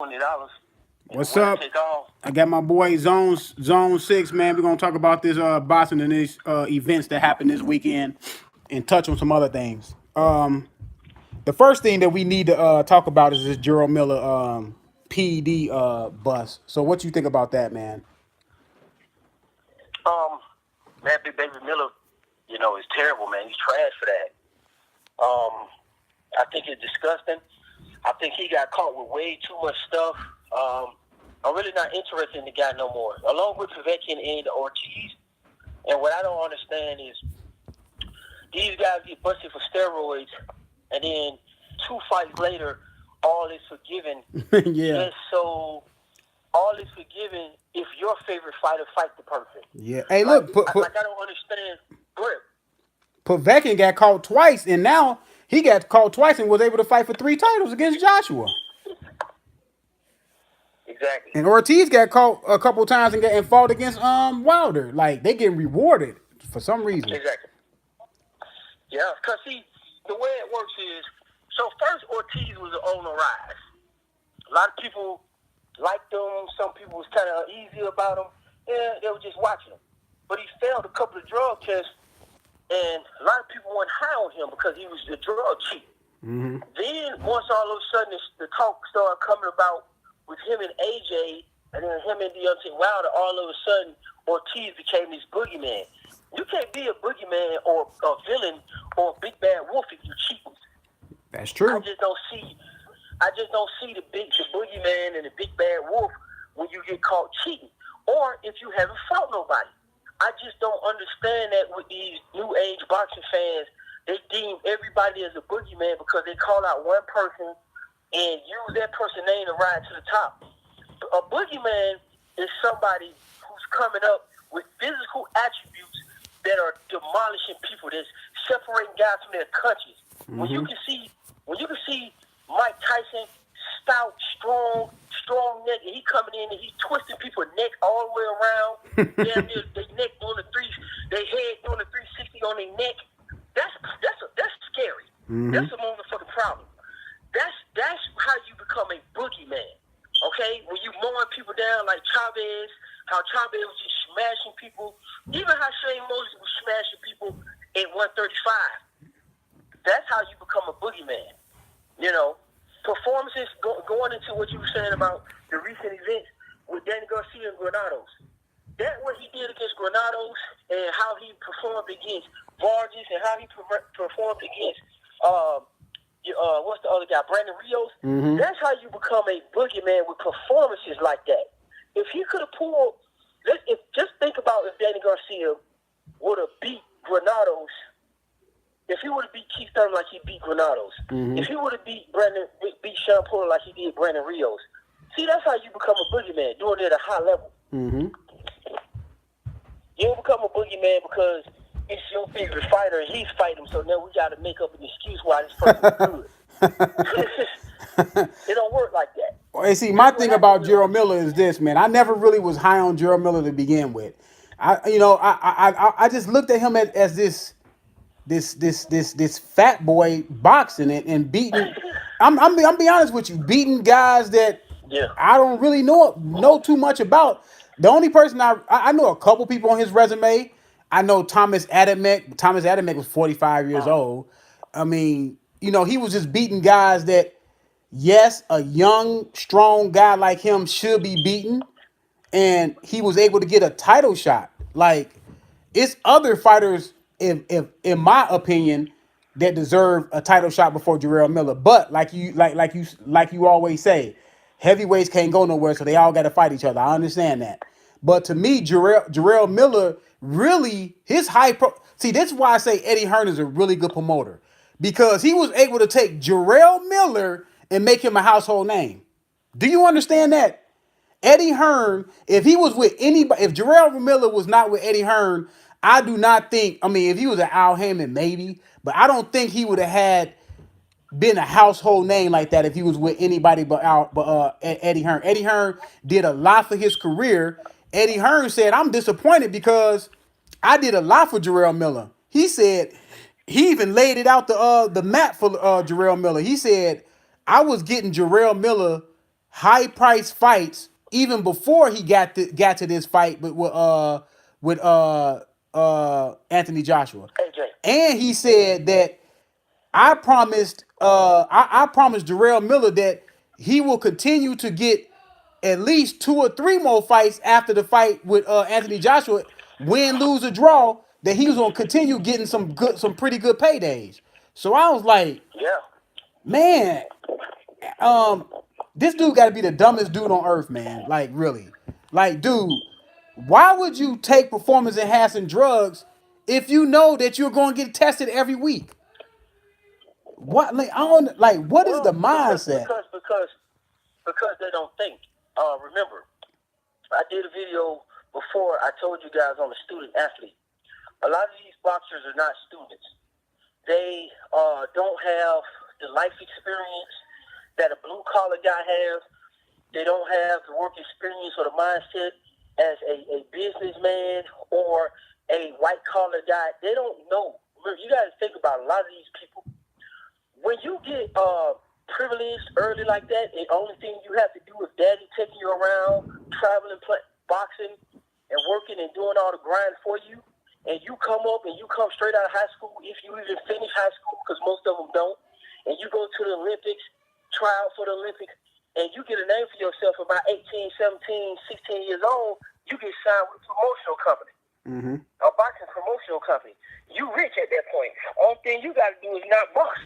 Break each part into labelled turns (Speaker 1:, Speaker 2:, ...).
Speaker 1: $20.
Speaker 2: What's up? I got my boy Zone 6, man. We're gonna talk about this boxing and these events that happened this weekend and touch on some other things. The first thing that we need to talk about is this Gerald Miller PD bus. So what you think about that, man?
Speaker 1: Um, man, Big Baby Miller, is terrible, man. He's trash for that. I think it's disgusting. I think he got caught with way too much stuff. I'm really not interested in the guy no more. Along with Povetkin and Ortiz. And what I don't understand is these guys get busted for steroids, and then 2 fights later, all is forgiven.
Speaker 2: Yeah.
Speaker 1: And so all is forgiven if your favorite fighter fights the person.
Speaker 2: Yeah. Hey, look,
Speaker 1: I don't understand.
Speaker 2: Povetkin got caught twice, and now he got caught twice and was able to fight for 3 titles against Joshua.
Speaker 1: Exactly.
Speaker 2: And Ortiz got caught a couple times and fought against Wilder. Like, they get rewarded for some reason.
Speaker 1: Exactly. Yeah, because see, the way it works is, so first Ortiz was on the rise. A lot of people liked him. Some people was kind of uneasy about him. Yeah, they were just watching him. But he failed a couple of drug tests, and a lot of people went high on him because he was the drug cheat.
Speaker 2: Mm-hmm.
Speaker 1: Then once all of a sudden the talk started coming about with him and AJ, and then him and Deontay Wilder, all of a sudden Ortiz became this boogeyman. You can't be a boogeyman or a villain or a big bad wolf if you cheat.
Speaker 2: That's true.
Speaker 1: I just don't see the boogeyman and the big bad wolf when you get caught cheating, or if you haven't fought nobody. I just don't understand that with these new age boxing fans. They deem everybody as a boogeyman because they call out one person and use that person's name to ride to the top. A boogeyman is somebody who's coming up with physical attributes that are demolishing people, that's separating guys from their countries. Mm-hmm. When you can see Mike Tyson, stout, strong neck, and he coming in and he's twisting people's neck all the way around. Damn near their neck on the their head doing the 360 on their neck. That's scary. Mm-hmm. That's a motherfucking problem. That's how you become a boogeyman. Okay? When you mowing people down like Chavez, how Chavez was just smashing people, even how Shane Mosley was smashing people at 135. That's how you become a boogeyman. Performances, going into what you were saying about the recent events with Danny Garcia and Granados. That what he did against Granados and how he performed against Vargas and how he performed against what's the other guy, Brandon Rios. Mm-hmm. That's how you become a boogeyman with performances like that. If he could have pulled, just think about if Danny Garcia would have beat Granados. If he would have beat Keith Thurman like he beat Granados, mm-hmm. If he would have beat Sean Porter like he did Brandon Rios, see, that's how you become a boogeyman, doing it at a high level. Mm-hmm. You don't become a boogeyman because it's your favorite fighter and he's fighting, so now we got to make up an excuse why this person is good. It don't work like that.
Speaker 2: Well, see, my thing about Gerald Miller is this, man. I never really was high on Gerald Miller to begin with. I just looked at him as this fat boy boxing and beating. I'm be honest with you, beating guys that I don't really know too much about. The only person I know a couple people on his resume. I know Thomas Adamek. Thomas Adamek was 45 years old. I mean, he was just beating guys that, yes, a young, strong guy like him should be beaten, and he was able to get a title shot. Like, it's other fighters, if in my opinion, that deserve a title shot before Gerald Miller. But like you always say, heavyweights can't go nowhere, so they all got to fight each other. I understand that. But to me, Gerald Miller really, his see, this is why I say Eddie Hearn is a really good promoter, because he was able to take Gerald Miller and make him a household name. Do you understand that? Eddie Hearn, if he was with anybody, if Gerald Miller was not with Eddie Hearn, I do not think, if he was an Al Heyman, maybe, but I don't think he would have been a household name like that if he was with anybody but Eddie Hearn. Eddie Hearn did a lot for his career. Eddie Hearn said, I'm disappointed because I did a lot for Gerald Miller. He said, he even laid it out the map for Gerald Miller. He said, I was getting Gerald Miller high price fights even before he got to this fight with Anthony Joshua.
Speaker 1: AJ.
Speaker 2: And he said that I promised Jarrell Miller that he will continue to get at least 2 or 3 more fights after the fight with Anthony Joshua, win, lose, or draw, that he was gonna continue getting some pretty good paydays. So I was like,
Speaker 1: Yeah.
Speaker 2: man, um, this dude got to be the dumbest dude on earth, man. Like, really, like, dude, why would you take performance enhancing drugs if you know that you're going to get tested every week? What, like, I don't like. What is the mindset?
Speaker 1: Because they don't think. Remember, I did a video before. I told you guys on the student athlete. A lot of these boxers are not students. They don't have the life experience that a blue collar guy has. They don't have the work experience or the mindset as a businessman or a white collar guy. They don't know. You got to think about a lot of these people. When you get privileged early like that, the only thing you have to do is daddy taking you around, traveling, boxing, and working and doing all the grind for you. And you come up and you come straight out of high school, if you even finish high school, because most of them don't, and you go to the Olympics, try out for the Olympics, and you get a name for yourself about 18, 17, 16 years old, you get signed with a promotional company, a boxing promotional company. You rich at that point. Only thing you got to do is not bust.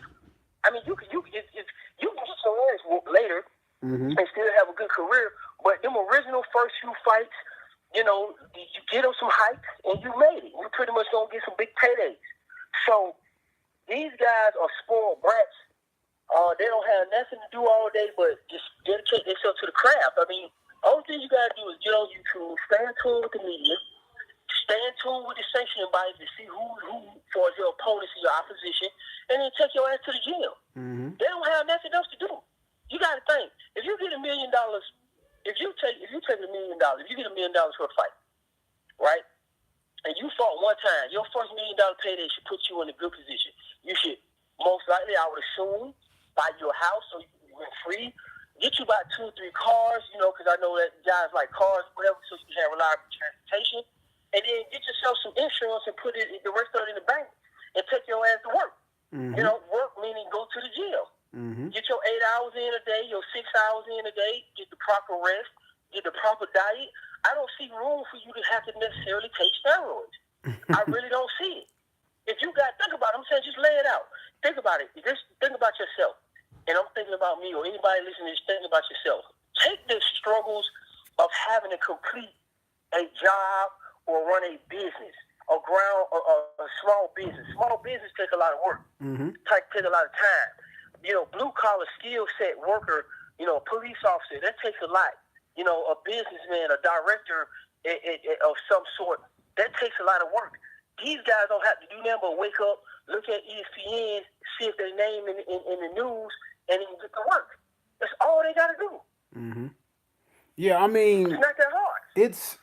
Speaker 1: I mean, you can get some wins later and still have a good career, but them original first few fights, you know, you get them some hype, and you made it. You pretty much gonna get some big paydays. So these guys are spoiled brats. They don't have nothing to do all day but just dedicate themselves to the craft. I mean, only thing you gotta do is get on YouTube, stay in tune with the media, stay in tune with the sanctioning bodies to see who for your opponents in your opposition, and then take your ass to the gym. They don't have nothing else to do. You gotta think, if you get $1 million. If you take $1 million, if you get $1 million for a fight, right, and you fought one time, your first $1 million payday should put you in a good position. You should most likely, I would assume, buy you a house so you can rent free, get you about 2 or 3 cars, you know, because I know that guys like cars, whatever, so you can have reliable transportation, and then get yourself some insurance and put the rest of it in the bank and take your ass to work. You know, work meaning go to the gym. Get your 8 hours in a day, your 6 hours in a day, get the proper rest, get the proper diet. I don't see room for you to have to necessarily take steroids. I really don't see it. If you got, think about it. I'm saying just lay it out. Think about it. Just think about yourself. And I'm thinking about me or anybody listening, just think about yourself. Take the struggles of having to complete a job or run a business, a small business. Small business take a lot of work. Take a lot of time. You know, blue-collar skill set worker, you know, a police officer, that takes a lot. You know, a businessman, a director of some sort, that takes a lot of work. These guys don't have to do nothing but wake up, look at ESPN, see if their name in the news, and then get to work. That's all they got to do.
Speaker 2: Yeah, I mean,
Speaker 1: it's not that hard.
Speaker 2: It's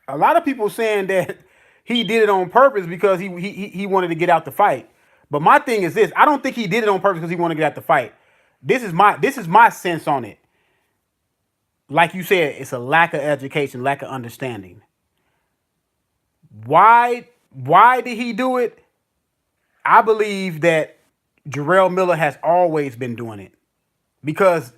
Speaker 2: a lot of people saying that he did it on purpose because he wanted to get out the fight. But my thing is this: I don't think he did it on purpose because he wanted to get out the fight. This is my sense on it. Like you said, it's a lack of education, lack of understanding. Why did he do it? I believe that Jarrell Miller has always been doing it because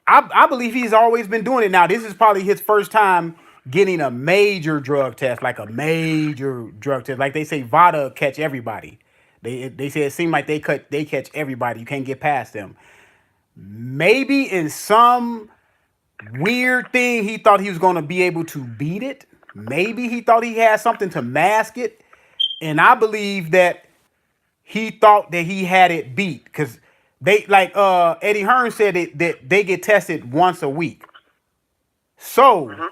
Speaker 2: I believe he's always been doing it. Now, this is probably his first time getting a major drug test, like a major drug test. Like they say, VADA catch everybody. They say it seemed like they catch everybody. You can't get past them. Maybe in some weird thing, he thought he was going to be able to beat it. Maybe he thought he had something to mask it. And I believe that he thought that he had it beat because they, like Eddie Hearn said, that they get tested once a week. So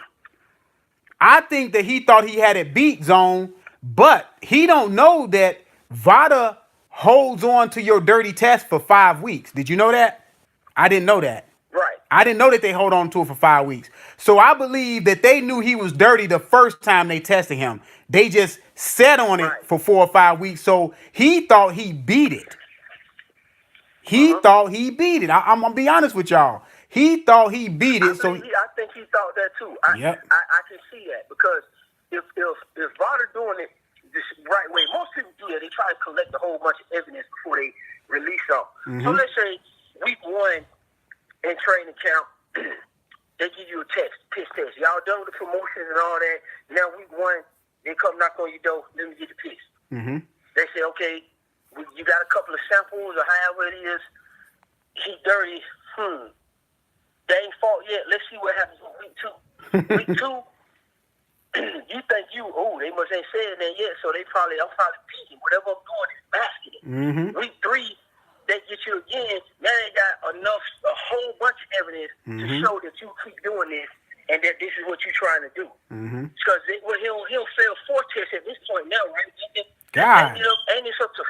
Speaker 2: I think that he thought he had it beat, Zone, but he don't know that VADA holds on to your dirty test for 5 weeks. Did you know that? I didn't know that.
Speaker 1: Right.
Speaker 2: I didn't know that they hold on to it for 5 weeks. So I believe that they knew he was dirty the first time they tested him. They just sat on it for 4 or 5 weeks. So he thought he beat it. He thought he beat it. I'm going to be honest with y'all. He thought he beat it,
Speaker 1: I think he thought that too. I can see that because if Ryder doing it the right way, most people do that. They try to collect a whole bunch of evidence before they release something. So let's say week 1 in training camp, they give you a piss test. Y'all done with the promotions and all that. Now week 1, they come knock on your door. Let me get the piss. They say, okay, you got a couple of samples or however it is. He dirty. They ain't fought yet. Let's see what happens in week 2. Week 2, you think they must ain't said that yet, so I'm probably peeking. Whatever I'm doing is basketing. Week 3, they get you again. Now they got a whole bunch of evidence to show that you keep doing this and that this is what you're trying to do. Because he'll fail 4 tests at this point now, right?
Speaker 2: God.
Speaker 1: Ain't it up to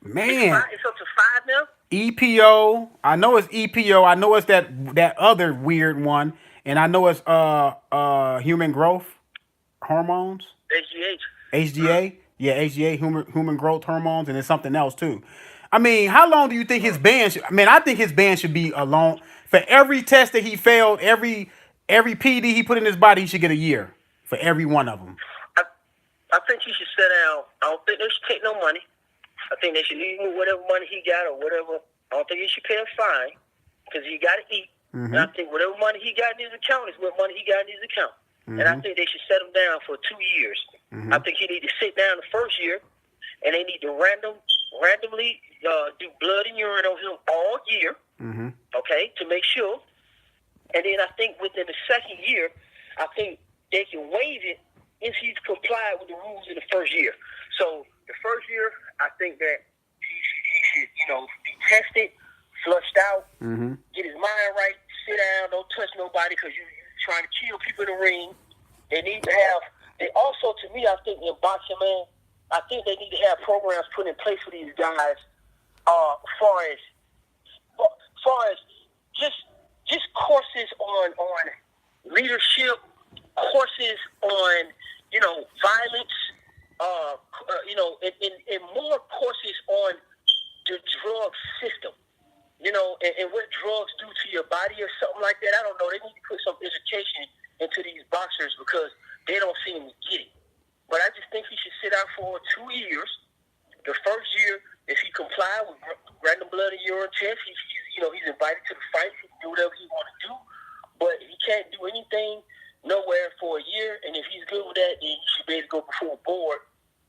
Speaker 1: 4?
Speaker 2: Man.
Speaker 1: It's up to 5 now?
Speaker 2: EPO. I know it's EPO. I know it's that other weird one. And I know it's human growth hormones. HGA. Yeah, HGA, human growth hormones, and it's something else too. I mean, how long do you think his ban should? I mean, I think his ban should be alone for every test that he failed, every PD he put in his body, he should get a year for every one of them.
Speaker 1: I think he should sit down. I don't think they should take no money. I think they should leave him with whatever money he got or whatever. I don't think he should pay a fine because he got to eat. And I think whatever money he got in his account is what money he got in his account. And I think they should set him down for 2 years. I think he need to sit down the first year, and they need to randomly do blood and urine on him all year, okay, to make sure. And then I think within the second year, I think they can waive it if he's complied with the rules in the first year. So the first year, I think that he should, be tested, flushed out, get his mind right, sit down, don't touch nobody because you're trying to kill people in the ring. They need to have. They also, to me, I think in boxing, man, I think they need to have programs put in place for these guys, far as just courses on leadership, courses on violence, and more courses on the drug system, and what drugs do to your body or something like that. I don't know. They need to put some education into these boxers because they don't seem to get it. But I just think he should sit out for 2 years. The first year, if he comply with random blood and urine tests, he's invited to the fight. He can do whatever he want to do. But he can't do anything nowhere for a year. And if he's good with that, then he should be able to go before a board.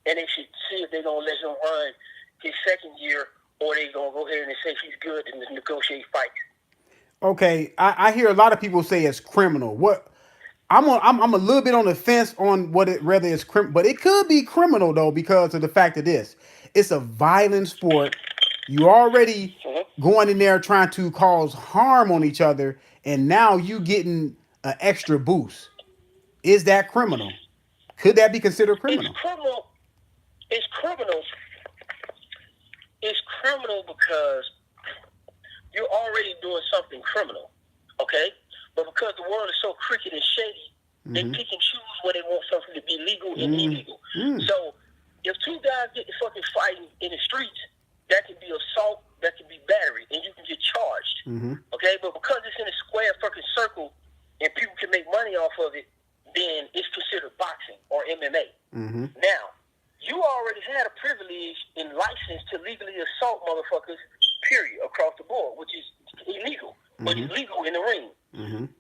Speaker 1: And they should see if they're going to let him run his second year or they're going to go ahead and say he's good and negotiate fights.
Speaker 2: Okay, I hear a lot of people say it's criminal. What? I'm a little bit on the fence on whether it's criminal, but it could be criminal though because of the fact of this. It's a violent sport. You already going in there trying to cause harm on each other, and now you getting an extra boost. Is that criminal? Could that be considered criminal?
Speaker 1: It's criminal. It's criminal. It's criminal because you're already doing something criminal, okay? But because the world is so crooked and shady, they pick and choose where they want something to be legal and illegal. So if 2 guys get to fucking fighting in the streets, that could be assault, that could be battery, and you can get charged. Okay? But because it's in a square fucking circle and people can make money off of it, then it's considered boxing or MMA. Now, you already had a privilege and license to legally assault motherfuckers, period, across the board, which is illegal, but it's legal in the ring.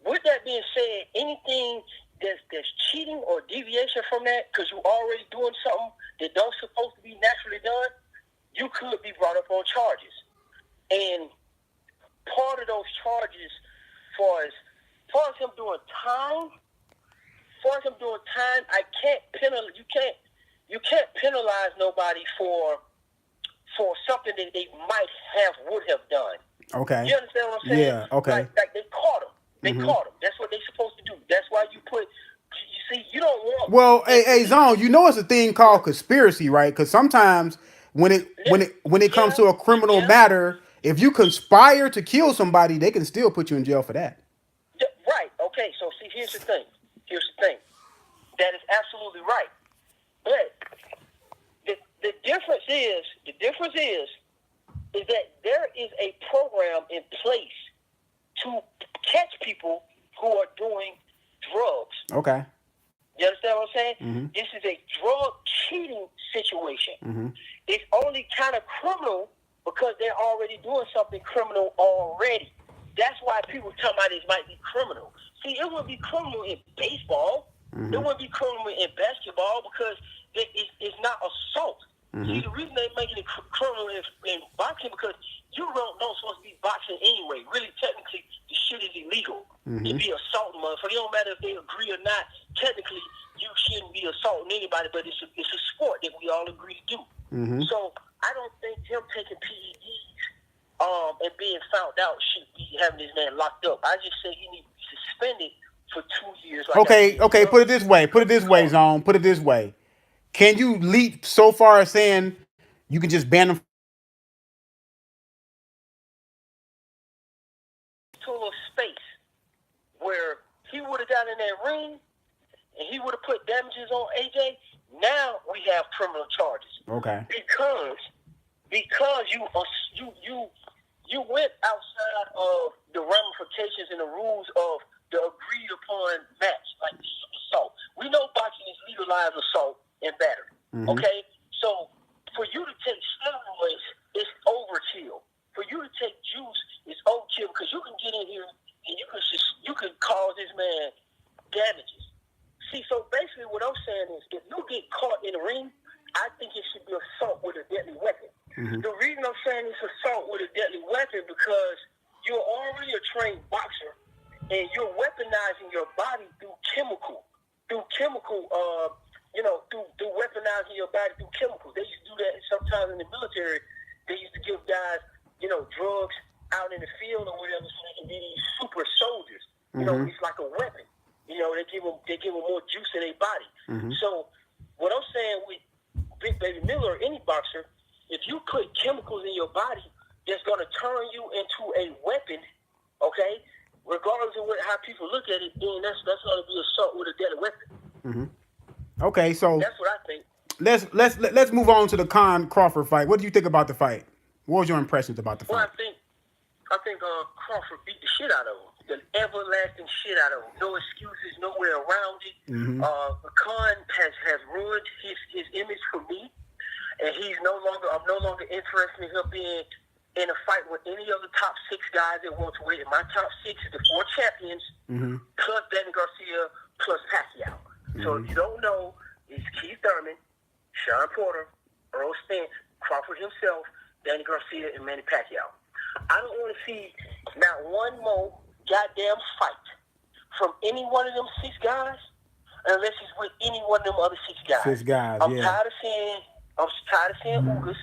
Speaker 1: With that being said, anything that's cheating or deviation from that, because you're already doing something that don't supposed to be naturally done, you could be brought up on charges. And part of those charges, far as him doing time, I can't penalize. You can't penalize nobody for something that they would have done.
Speaker 2: Okay.
Speaker 1: You understand what I'm saying?
Speaker 2: Yeah. Okay.
Speaker 1: Like they caught him. They caught him. That's what they're supposed to do. That's why you put. You see, you don't want.
Speaker 2: Well, hey, Zone, it's a thing called conspiracy, right? Because sometimes when it comes to a criminal matter, if you conspire to kill somebody, they can still put you in jail for that.
Speaker 1: Right. Okay. So see, here's the thing. That is absolutely right. But the difference is that there is a program in place to catch people who are doing drugs.
Speaker 2: Okay.
Speaker 1: You understand what I'm saying?
Speaker 2: Mm-hmm.
Speaker 1: This is a drug cheating situation.
Speaker 2: Mm-hmm.
Speaker 1: It's only kind of criminal because they're already doing something criminal already. That's why people tell about this might be criminal. See, it wouldn't be criminal in baseball.
Speaker 2: Mm-hmm.
Speaker 1: It wouldn't be criminal in basketball because it's not assault.
Speaker 2: Mm-hmm.
Speaker 1: See, the reason they're making it criminal in boxing because you don't know it's supposed to be boxing anyway. Really, technically, the shit is illegal.
Speaker 2: Mm-hmm.
Speaker 1: It'd be assaulting motherfucker. It don't matter if they agree or not. Technically, you shouldn't be assaulting anybody, but it's a sport that we all agree to do.
Speaker 2: Mm-hmm.
Speaker 1: So I don't think him taking PEDs and being found out should be having this man locked up. I just say he needs to be suspended for 2 years. Like
Speaker 2: Okay. Put it this way, Zone. Put it this way. Can you leap so far as saying you can just ban them?
Speaker 1: To a little space where he would have got in that ring and he would have put damages on AJ. Now we have criminal charges.
Speaker 2: Okay.
Speaker 1: Because you went outside of the ramifications and the rules of the agreed upon match, like assault. We know boxing is legalized assault and battery.
Speaker 2: Mm-hmm.
Speaker 1: Okay? So for you to take steroids, it's overkill. For you to take juice, it's overkill because you can get in here and you can cause this man damages. See, so basically what I'm saying is if you get caught in the ring, I think it should be assault with a deadly weapon. Mm-hmm. The reason I'm saying it's assault with a deadly weapon because you're already a trained boxer and you're weaponizing your body through weaponizing your body through chemicals. They used to do that sometimes in the military. They used to give guys, drugs out in the field or whatever so they can be these super soldiers. Mm-hmm. It's like a weapon. They give them more juice in their body. Mm-hmm. So what I'm saying with Big Baby Miller or any boxer, if you put chemicals in your body that's going to turn you into a weapon, okay, regardless of how people look at it, then that's going to be assault with a deadly weapon.
Speaker 2: Mm-hmm. Okay, so
Speaker 1: that's what I think.
Speaker 2: Let's move on to the Crawford fight. What do you think about the fight? What was your impressions about the fight?
Speaker 1: Well, I think Crawford beat the shit out of him. The everlasting shit out of him. No excuses, nowhere around it. Mm-hmm. Khan has ruined his image for me, and I'm no longer interested in him being in a fight with any of the top 6 guys that welterweight. In my top 6 is the 4 champions, mm-hmm. plus Danny Garcia, plus Pacquiao. Mm-hmm. So if you don't know, it's Keith Thurman, Sean Porter, Errol Spence, Crawford himself, Danny Garcia, and Manny Pacquiao. I don't want to see not one more goddamn fight from any one of them 6 guys unless it's with any one of them other 6 guys.
Speaker 2: 6 guys,
Speaker 1: I'm tired of seeing Ugas.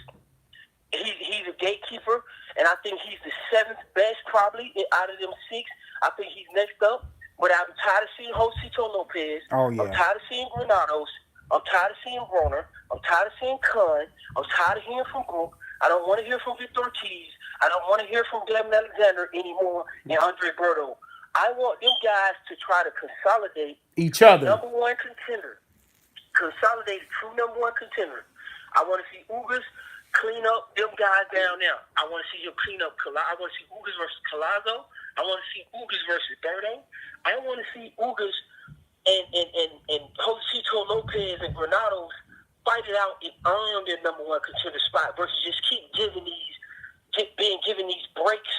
Speaker 1: He's a gatekeeper, and I think he's the 7th best probably out of them 6. I think he's next up. But I'm tired of seeing Josito Lopez.
Speaker 2: Oh, yeah.
Speaker 1: I'm tired of seeing Granados. I'm tired of seeing Broner. I'm tired of seeing Khan. I'm tired of hearing from Brook. I don't want to hear from Victor Ortiz. I don't want to hear from Glenn Alexander anymore and Andre Berto. I want them guys to try to consolidate
Speaker 2: each other.
Speaker 1: Number one contender. Consolidate a true number one contender. I want to see Ugas clean up them guys down now. I want to see him clean up. I want to see Ugas versus Collazo. I want to see Ugas versus Berto. I want to see Ugas and Josito Lopez and Granados fight it out and earn their number one contender spot versus just keep given these breaks,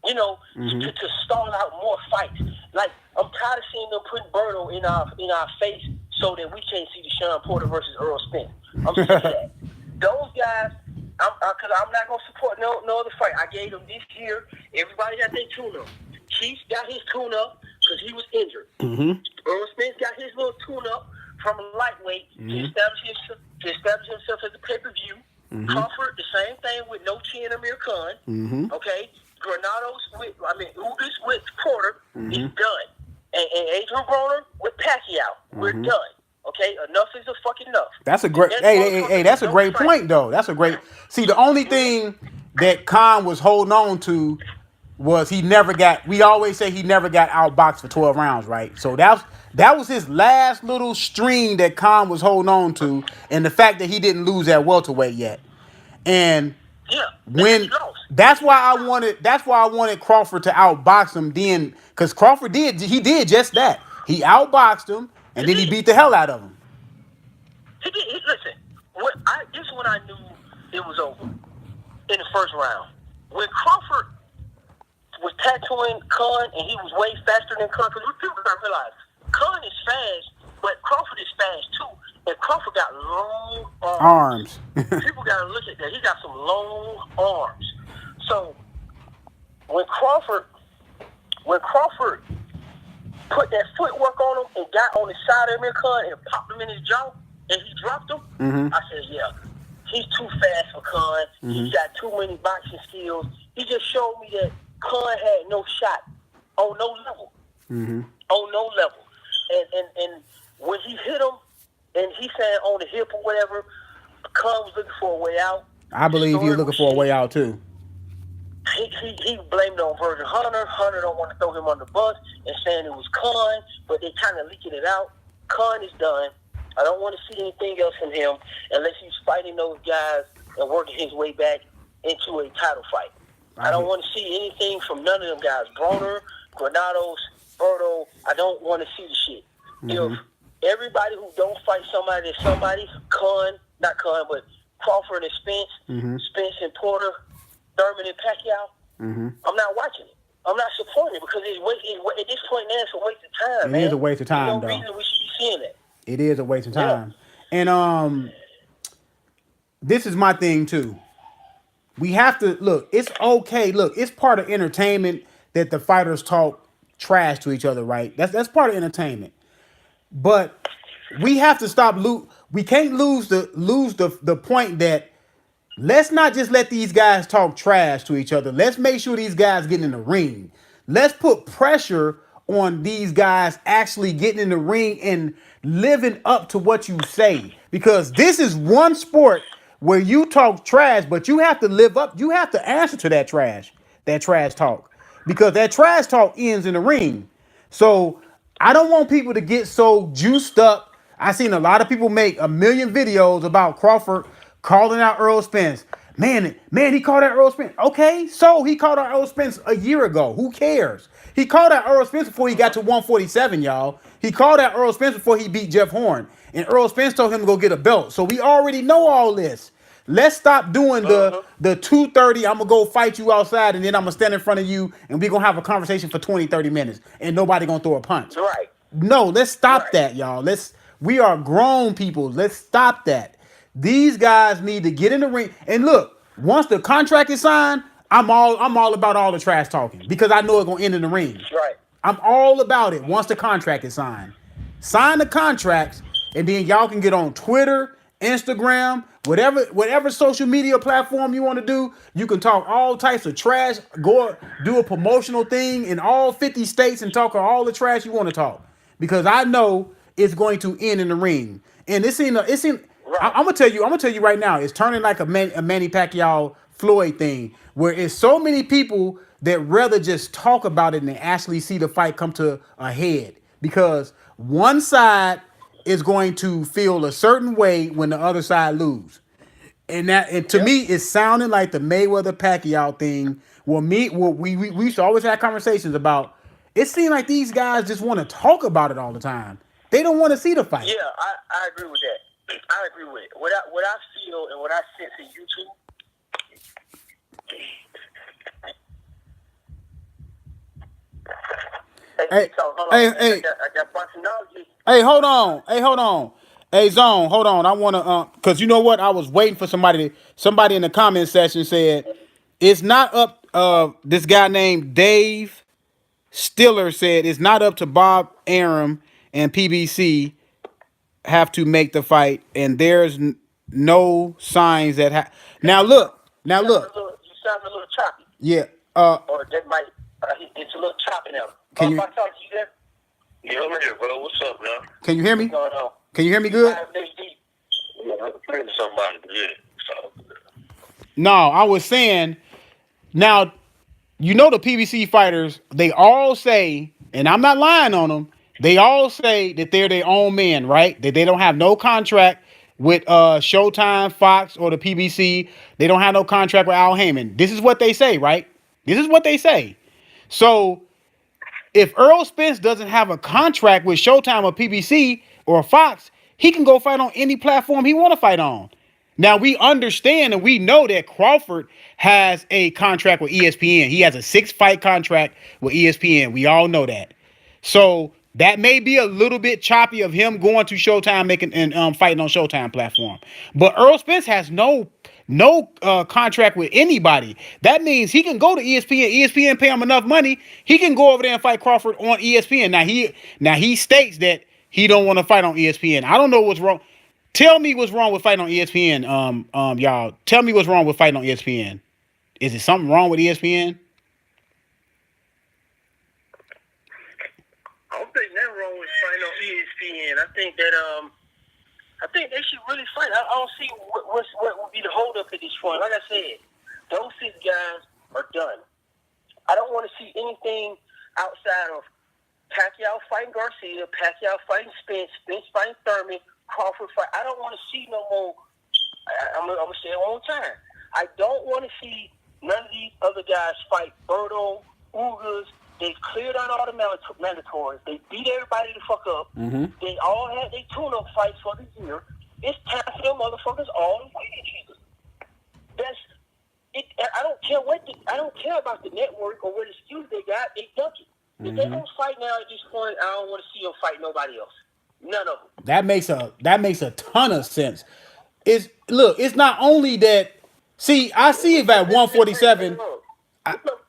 Speaker 1: mm-hmm. to stall out more fights. Like, I'm tired of seeing them putting Berto in our face so that we can't see the Sean Porter versus Errol Spence. I'm sick of that. Those guys, because I'm not going to support no other fight. I gave them this year. Everybody got their tune-up. Keith got his tune-up because he was injured. Mm-hmm. Errol Spence got his little tune-up from a lightweight to establish himself as a pay-per-view. Mm-hmm. Crawford, the same thing with no chin Amir Khan. Mm-hmm. Okay? Ugas with Porter is done. And Adrian Broner with Pacquiao. We're done. Okay? Enough is a fucking enough.
Speaker 2: That's a great that's a great point though. That's a great see the only thing that Khan was holding on to was we always say he never got outboxed for 12 rounds, right? So that was his last little string that Khan was holding on to, and the fact that he didn't lose at welterweight yet. And
Speaker 1: Yeah.
Speaker 2: When that's why I wanted Crawford to outbox him then, because Crawford did just that. He outboxed him and then he beat the hell out of him.
Speaker 1: He did. Listen, this is when I knew it was over in the first round. When Crawford was tattooing Khan and he was way faster than Khan, because people gotta realize Khan is fast, but Crawford is fast too. And Crawford got long arms. People gotta look at that. He got some long arms. So when Crawford put that footwork on him and got on the side of him, Khan, and popped him in his jaw, and he dropped him, I said, yeah, he's too fast for Khan. He's got too many boxing skills. He just showed me that Khan had no shot on no level. On no level. And when he hit him, and he said on the hip or whatever, Khan was looking for a way out.
Speaker 2: I believe he was looking for a way out too.
Speaker 1: He blamed it on Virgin Hunter. Hunter don't want to throw him on the bus and saying it was Khan, but they kind of leaking it out. Khan is done. I don't want to see anything else from him unless he's fighting those guys and working his way back into a title fight. I don't want to see anything from none of them guys. Broner, Granados, Berto. I don't want to see the shit. If everybody who don't fight somebody is somebody, not Khan, but Crawford and Spence, Spence and Porter, Thurman and Pacquiao, I'm not watching it. I'm not supporting it because at this point now it's a waste of time.
Speaker 2: It is a waste of time,
Speaker 1: There's no reason we should be seeing that.
Speaker 2: It is a waste of time. And this is my thing too. We have to look, it's okay. Look, it's part of entertainment that the fighters talk trash to each other, right? That's part of entertainment. But we have to stop. We can't lose the point that let's not just let these guys talk trash to each other. Let's make sure these guys get in the ring. Let's put pressure on these guys actually getting in the ring and living up to what you say. Because this is one sport where you talk trash, but you have to live up. You have to answer to that trash talk. Because that trash talk ends in the ring. So I don't want people to get so juiced up. I seen a lot of people make a million videos about Crawford calling out Errol Spence. Man, he called out Errol Spence. Okay, so he called out Errol Spence a year ago. Who cares? He called out Errol Spence before he got to 147, y'all. He called out Errol Spence before he beat Jeff Horn. And Errol Spence told him to go get a belt. So we already know all this. Let's stop doing the 2:30, I'm going to go fight you outside, and then I'm going to stand in front of you, and we're going to have a conversation for 20, 30 minutes, and nobody going to throw a punch.
Speaker 1: Right.
Speaker 2: No, let's stop that, y'all. We are grown people. Let's stop that. These guys need to get in the ring. And look, once the contract is signed, I'm all about all the trash talking because I know it's gonna end in the ring.
Speaker 1: Right.
Speaker 2: I'm all about it once the contract is signed. Sign the contracts, and then y'all can get on Twitter, Instagram, whatever social media platform you want to do. You can talk all types of trash. Go do a promotional thing in all 50 states and talk all the trash you want to talk. Because I know it's going to end in the ring. And I'm gonna tell you right now, it's turning like a Manny Pacquiao Floyd thing, where it's so many people that rather just talk about it than actually see the fight come to a head. Because one side is going to feel a certain way when the other side lose. And to me, it's sounding like the Mayweather Pacquiao thing. We used to always have conversations about. It seemed like these guys just want to talk about it all the time. They don't want to see the fight.
Speaker 1: Yeah, I agree with that. I agree with it. What I feel and what I sense in YouTube.
Speaker 2: Hey,
Speaker 1: I got Boxinolgist.
Speaker 2: Hey, hold on. Hey, Zone, hold on. I want to, because you know what? I was waiting for somebody in the comment section said, it's not up, this guy named Dave Stiller said, it's not up to Bob Arum and PBC have to make the fight, and there's no signs that Now look.
Speaker 1: You sound a little choppy.
Speaker 2: Yeah.
Speaker 1: Or that might, it's a little choppy now.
Speaker 2: Can you?
Speaker 1: You there? Yeah, I'm here, bro. What's up, man?
Speaker 2: Can you hear me?
Speaker 1: What's going on?
Speaker 2: Can you hear me good?
Speaker 1: Yeah, I'm praying to somebody. Yeah.
Speaker 2: No, I was saying, now, you know the PBC fighters, they all say, and I'm not lying on them, they all say that they're their own men, right? That they don't have no contract with Showtime, Fox, or the PBC. They don't have no contract with Al Heyman. This is what they say, right? This is what they say. So if Errol Spence doesn't have a contract with Showtime or PBC or Fox, he can go fight on any platform he want to fight on. Now we understand and we know that Crawford has a contract with ESPN. He has a 6-fight contract with ESPN. We all know that. So that may be a little bit choppy of him going to Showtime, making and fighting on Showtime platform. But Errol Spence has no contract with anybody. That means he can go to ESPN. ESPN pay him enough money. He can go over there and fight Crawford on ESPN. Now he states that he don't want to fight on ESPN. I don't know what's wrong. Tell me what's wrong with fighting on ESPN. Y'all. Tell me what's wrong with fighting on ESPN. Is it something wrong with ESPN?
Speaker 1: I don't think nothing wrong with fighting on ESPN. I think they should really fight. I don't see what would be the holdup at this point. Like I said, those 6 guys are done. I don't want to see anything outside of Pacquiao fighting Garcia, Pacquiao fighting Spence, Spence fighting Thurman, Crawford fight. I don't want to see no more. I'm going to say it one more time. I don't want to see none of these other guys fight Berto, Ugas. They've cleared out all the mandatories. They beat everybody the fuck up. Mm-hmm. They all had their tune-up fights for the year. It's time for them motherfuckers all to fight each other. That's it. I don't care about the network or what excuse they got. They duck it. Mm-hmm. If they don't fight now at this point, I don't want to see them fight nobody else. None of them.
Speaker 2: That makes a ton of sense. It's not only that. See, I see it at 147.
Speaker 1: Look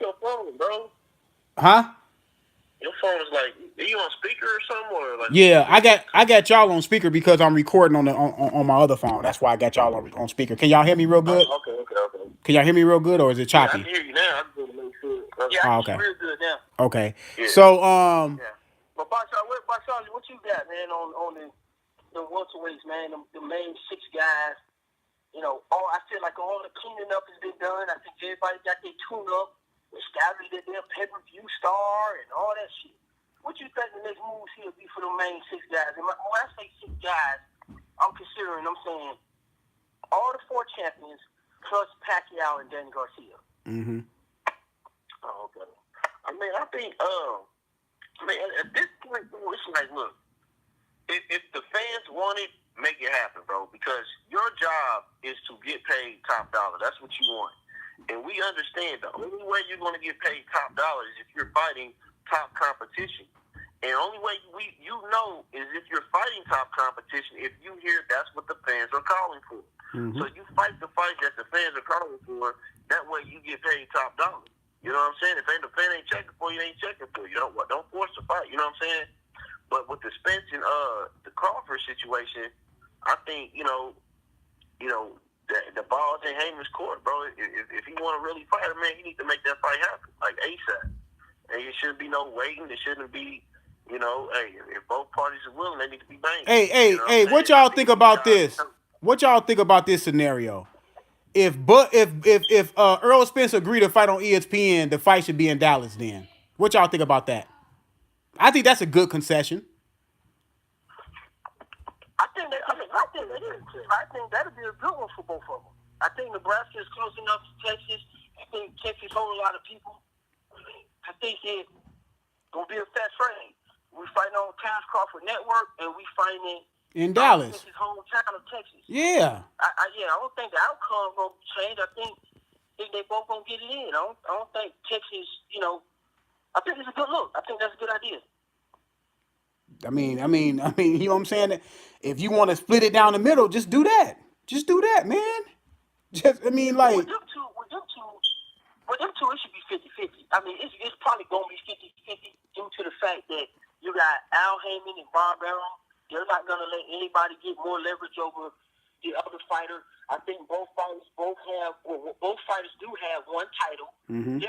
Speaker 1: your phone, bro.
Speaker 2: Huh?
Speaker 1: Your phone is like, are you on speaker or something? Or like,
Speaker 2: yeah, I got y'all on speaker because I'm recording on my other phone. That's why I got y'all on speaker. Can y'all hear me real good?
Speaker 1: Okay.
Speaker 2: Can y'all hear me real good, or is it choppy?
Speaker 1: Yeah, I can hear you now. I can make sure. Yeah, I can hear you real good now.
Speaker 2: Okay. Yeah. So
Speaker 1: Yeah. But Boxinolgist, what you got, man, on the welterweights, man? The main 6 guys. You know, I feel like all the cleaning up has been done. I think everybody got their tune up. Established their pay-per-view star and all that shit. What you think the next moves here be for the main 6 guys? And when I say 6 guys, I'm saying all the 4 champions plus Pacquiao and Danny Garcia.
Speaker 2: Mm-hmm.
Speaker 1: Oh, okay. I think at this point, it's like, look, if the fans want it, make it happen, bro. Because your job is to get paid top dollar. That's what you want. And we understand the only way you're going to get paid top dollar is if you're fighting top competition. And the only way is if you're fighting top competition, if you hear that's what the fans are calling for. Mm-hmm. So you fight the fight that the fans are calling for, that way you get paid top dollar. You know what I'm saying? If the fan ain't checking for you, they ain't checking for you. Don't force the fight. You know what I'm saying? But with the Spence and the Crawford situation, I think, the ball's in Heyman's court, bro. If he want to really fight him, man, he needs to make that fight happen, like ASAP. And it shouldn't be no waiting. It shouldn't be, if both parties are willing, they need to be banging.
Speaker 2: Hey, what y'all think about this? What y'all think about this scenario? If Errol Spence agreed to fight on ESPN, the fight should be in Dallas then. What y'all think about that? I think that's a good concession.
Speaker 1: I think that is. I think that'll be a good one for both of them. I think Nebraska is close enough to Texas. I think Texas holds a lot of people. I think it's gonna be a fast frame. We fighting on Terrence Crawford Network, and we fighting
Speaker 2: in Dallas,
Speaker 1: his hometown of Texas.
Speaker 2: Yeah.
Speaker 1: I don't think the outcome gonna change. I think they both gonna get it in. I don't think Texas. I think it's a good look. I think that's a good idea.
Speaker 2: I mean, you know what I'm saying? If you want to split it down the middle, just do that. Just do that, man.
Speaker 1: With them two, it should be 50-50. I mean, it's probably going to be 50-50 due to the fact that you got Al Heyman and Bob Arum. They're not going to let anybody get more leverage over the other fighter. I think both fighters do have one title. Mm-hmm.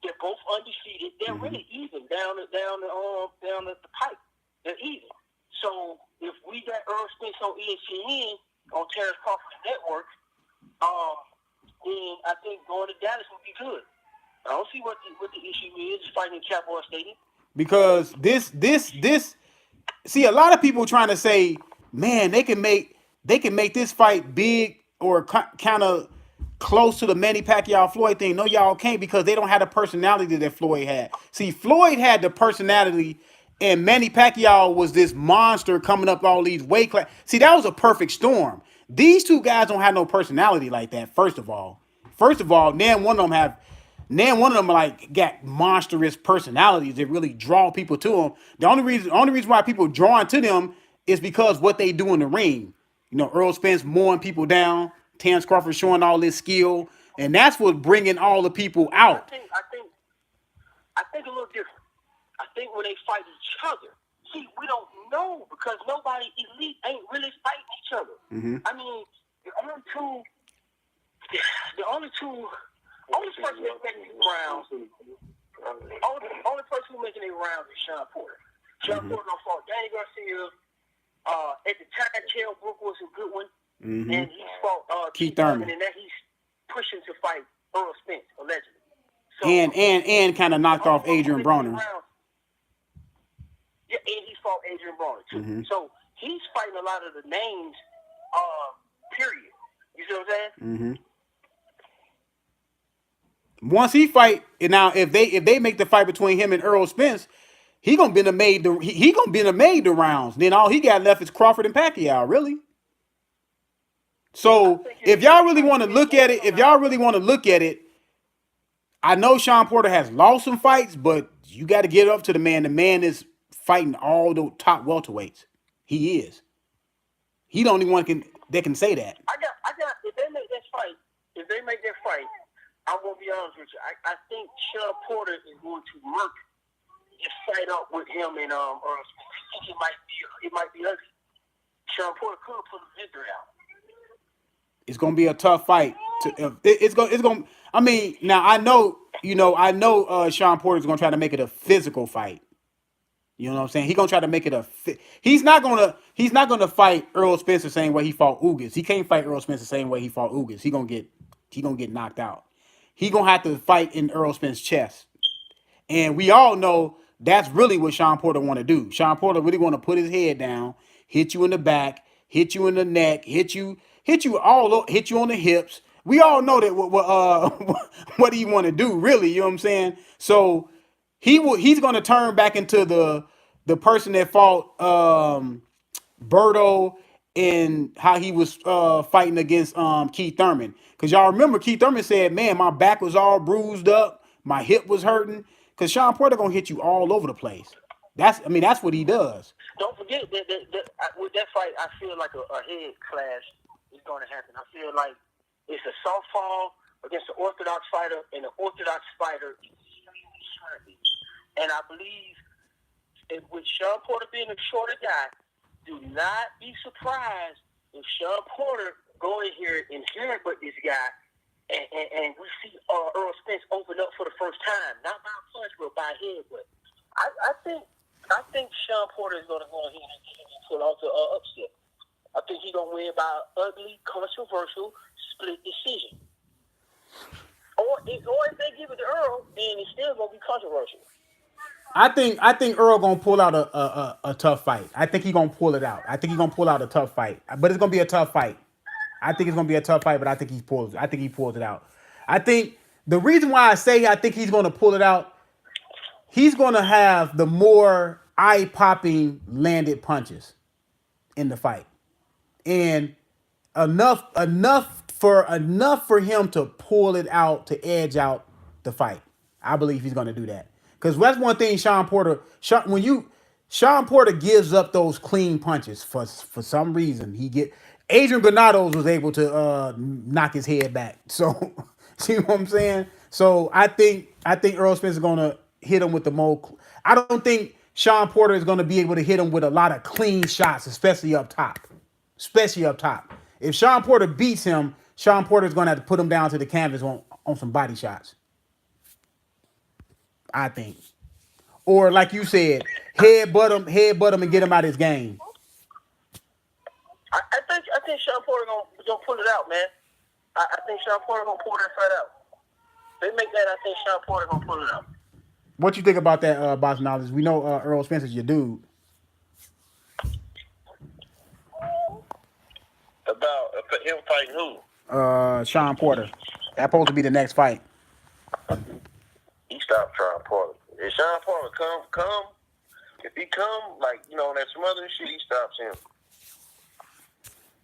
Speaker 1: They're both undefeated. They're really even down the pipe. They're even. So if we got Errol Spence on ESPN on Terrence Crawford Network, then I think going to Dallas would be good. I don't see what the issue is fighting in Cowboy Stadium.
Speaker 2: Because this see, a lot of people trying to say, man, they can make they can make this fight big or kind of close to the Manny Pacquiao Floyd thing. No, y'all can't because they don't have the personality that Floyd had. See, Floyd had the personality, and Manny Pacquiao was this monster coming up all these weight class. See, that was a perfect storm. These two guys don't have no personality like that. First of all, then one of them like got monstrous personalities that really draw people to them. The only reason why people drawn to them is because what they do in the ring. You know, Earl Spence mowing people down, Terrence Crawford showing all this skill, and that's what's bringing all the people out.
Speaker 1: I think a little different. I think when they fight each other, see, we don't know because nobody elite ain't really fighting each other.
Speaker 2: Mm-hmm.
Speaker 1: I mean, the only person that's making rounds, only person who's making a round is Sean Porter. Sean Porter don't fought Danny Garcia. At the time, Chael Brook was a good one, and he fought Keith Thurman, and that he's pushing to fight Earl Spence allegedly. So,
Speaker 2: and kind of knocked off Adrian Broner.
Speaker 1: Yeah, and he fought Adrian Broner too.
Speaker 2: Mm-hmm.
Speaker 1: So he's fighting a lot of the names. Period. You see what I'm saying?
Speaker 2: Mm-hmm. Once he fight, and now if they make the fight between him and Earl Spence, he gonna be made the rounds. Then all he got left is Crawford and Pacquiao, really. So if y'all really want to look at it, I know Sean Porter has lost some fights, but you got to get up to the man. The man is fighting all the top welterweights. He is. He the only one that can say that.
Speaker 1: I got. If they make that fight, I'm gonna be honest with you. I think Sean Porter is going to work this fight up with him and Earl Spence. It might be ugly. Sean Porter could pull the victory out.
Speaker 2: It's gonna be a tough fight. It's gonna. I mean, now I know Sean Porter's gonna try to make it a physical fight. You know what I'm saying? He's gonna try to make it he's not gonna fight Earl Spence the same way he fought Ugas. He can't fight Earl Spence the same way he fought Ugas. He gonna get knocked out. He gonna have to fight in Earl Spence's chest. And we all know that's really what Sean Porter want to do. Sean Porter really want to put his head down, hit you in the back, hit you in the neck, hit you on the hips. We all know that what he want to do, really. You know what I'm saying? So he's going to turn back into the person that fought Berto and how he was fighting against Keith Thurman. Because y'all remember Keith Thurman said, man, my back was all bruised up, my hip was hurting. Because Sean Porter going to hit you all over the place. That's what he does.
Speaker 1: Don't forget that with that fight, I feel like a head clash is going to happen. I feel like it's a southpaw against an orthodox fighter, and an orthodox fighter is extremely sharpy. And I believe with Sean Porter being a shorter guy, do not be surprised if Sean Porter go in here and headbutt this guy, and we see Earl Spence open up for the first time, not by a punch, but by a headbutt. I think Sean Porter is going to go ahead and pull out the upset. I think he's going to win by an ugly, controversial split decision. Or if they give it to Earl, then it's still going to be controversial.
Speaker 2: I think Earl gonna pull out a tough fight. I think he's gonna pull it out. I think he's gonna pull out a tough fight. But it's gonna be a tough fight. I think it's gonna be a tough fight, but I think he pulls it out. I think the reason why I say I think he's gonna pull it out, he's gonna have the more eye-popping landed punches in the fight. And enough for him to pull it out, to edge out the fight. I believe he's gonna do that. Because that's one thing Sean Porter gives up those clean punches for some reason. Adrian Granados was able to knock his head back. So see what I'm saying? So I think Earl Spence is gonna hit him with the more. I don't think Sean Porter is gonna be able to hit him with a lot of clean shots, especially up top. If Sean Porter beats him, Sean Porter is gonna have to put him down to the canvas on some body shots. I think. Or like you said, headbutt him and get him out of his game.
Speaker 1: I think Sean Porter gonna pull it out, man. I think Sean Porter gonna pull that fight out. If they make that, I think Sean Porter gonna pull it out.
Speaker 2: What you think about that, Boxinolgist? We know Earl Spence is your dude.
Speaker 1: him fighting who?
Speaker 2: Sean Porter. That's supposed to be the next fight.
Speaker 1: He stopped Sean Porter. If Sean Porter come, if he come, like, on that smothering shit, he stops him.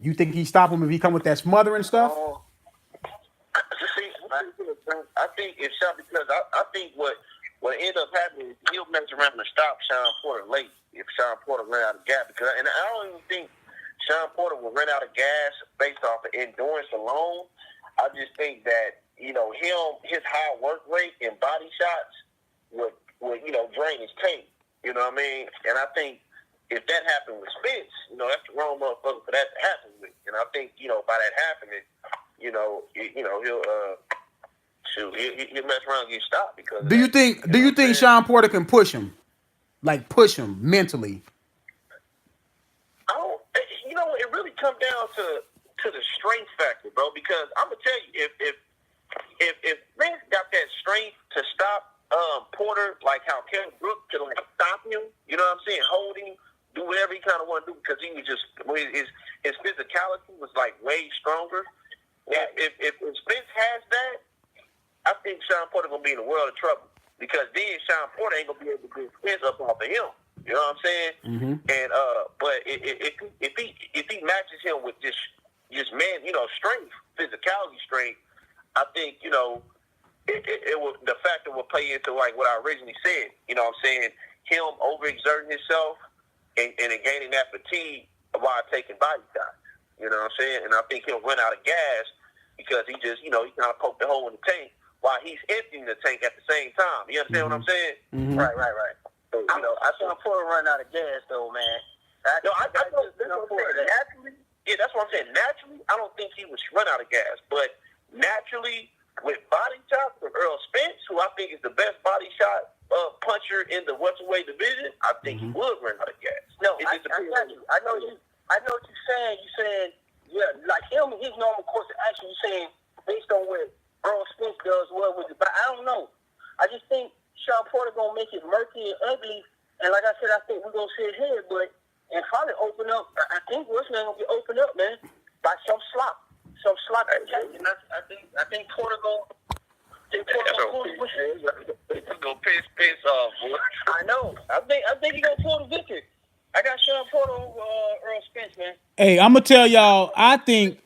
Speaker 2: You think he stop him if he come with that smothering stuff?
Speaker 1: See, I think if Sean, because I think what end up happening is he'll mess around and stop Sean Porter late if Sean Porter run out of gas. And I don't even think Sean Porter will run out of gas based off of endurance alone. I just think that, his high work rate and body shots would drain his tank. You know what I mean? And I think if that happened with Spence, that's the wrong motherfucker for that to happen with. And I think, by that happening, he'll mess around and get stopped because.
Speaker 2: Do you think Sean Porter can push him, mentally?
Speaker 1: I don't. It really comes down to the strength factor, bro. Because I'm gonna tell you, if Spence got that strength to stop Porter, like how Kevin Brooks could stop him, you know what I'm saying, hold him, do whatever he kind of want to do, because he was just his physicality was way stronger. Yeah. If Spence has that, I think Sean Porter gonna be in a world of trouble, because then Sean Porter ain't gonna be able to get Spence up off of him. You know what I'm saying? Mm-hmm. And but if he matches him with just man, strength, physicality strength, I think it will, the factor will play into what I originally said. You know what I'm saying? Him overexerting himself and gaining that fatigue while taking body shots. You know what I'm saying? And I think he'll run out of gas because he just he kind of poked the hole in the tank while he's emptying the tank at the same time. You understand what I'm saying?
Speaker 2: Mm-hmm.
Speaker 1: Right. So, I saw Porter run out of gas, though, man. Naturally, yeah, that's what I'm saying. Naturally, I don't think he would run out of gas, but naturally, with body shots from Errol Spence, who I think is the best body shot puncher in the welterweight division, I think he would run out of gas. No, I got you. I know what you're saying. You're saying, yeah, like him and his normal course of action. You're saying based on what Errol Spence does well with it, but I don't know. I just think Sean Porter gonna make it murky and ugly, and like I said, I think we're gonna sit here, and probably open up. I think what's gonna be opened up, man, by some slop. And I think Porter go. Go piss off, boy. I know. I think he gonna pull the victory. I got Sean Porter over Errol Spence, man.
Speaker 2: Hey, I'm gonna tell y'all. I think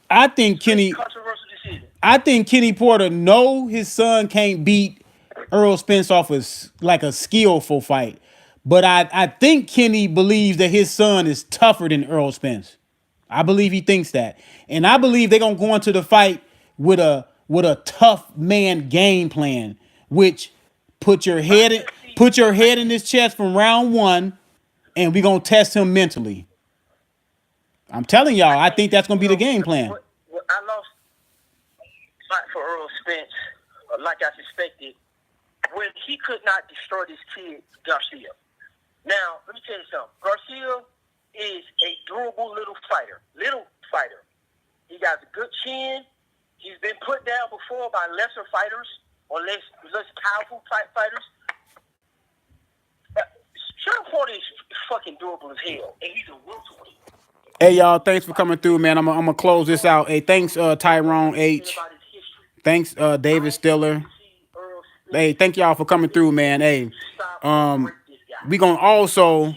Speaker 2: Kenny.
Speaker 1: Controversial decision.
Speaker 2: I think Kenny Porter know his son can't beat Errol Spence off a skillful fight, but I think Kenny believes that his son is tougher than Errol Spence. I believe he thinks that, and I believe they're gonna go into the fight with a tough man game plan, which put your head in his chest from round one, and we're gonna test him mentally. I'm telling y'all, I think that's gonna be the game plan.
Speaker 1: I lost fight for Errol Spence, like I suspected, when he could not destroy this kid Garcia. Now, let me tell you something. Garcia is a durable little fighter. He got a good chin. He's been put down before by lesser fighters or less powerful fighters. Sean Porter is fucking durable as hell, and he's a welterweight.
Speaker 2: Hey, y'all, thanks for coming through, man. I'm gonna close this out. Hey, thanks, Tyrone H. Thanks, David Stiller. Hey, thank y'all for coming through, man. Hey, we gonna also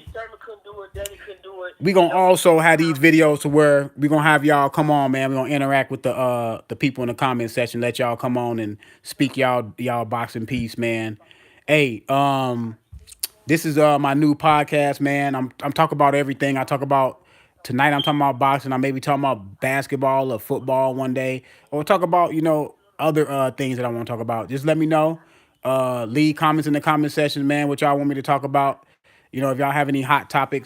Speaker 2: have these videos to where we gonna have y'all come on, man. We gonna interact with the people in the comment section. Let y'all come on and speak y'all boxing piece, man. Hey, this is my new podcast, man. I'm talking about everything. I talk about tonight. I'm talking about boxing. I may be talking about basketball or football one day, or talk about other things that I want to talk about. Just let me know. Leave comments in the comment section, man. What y'all want me to talk about? If y'all have any hot topics.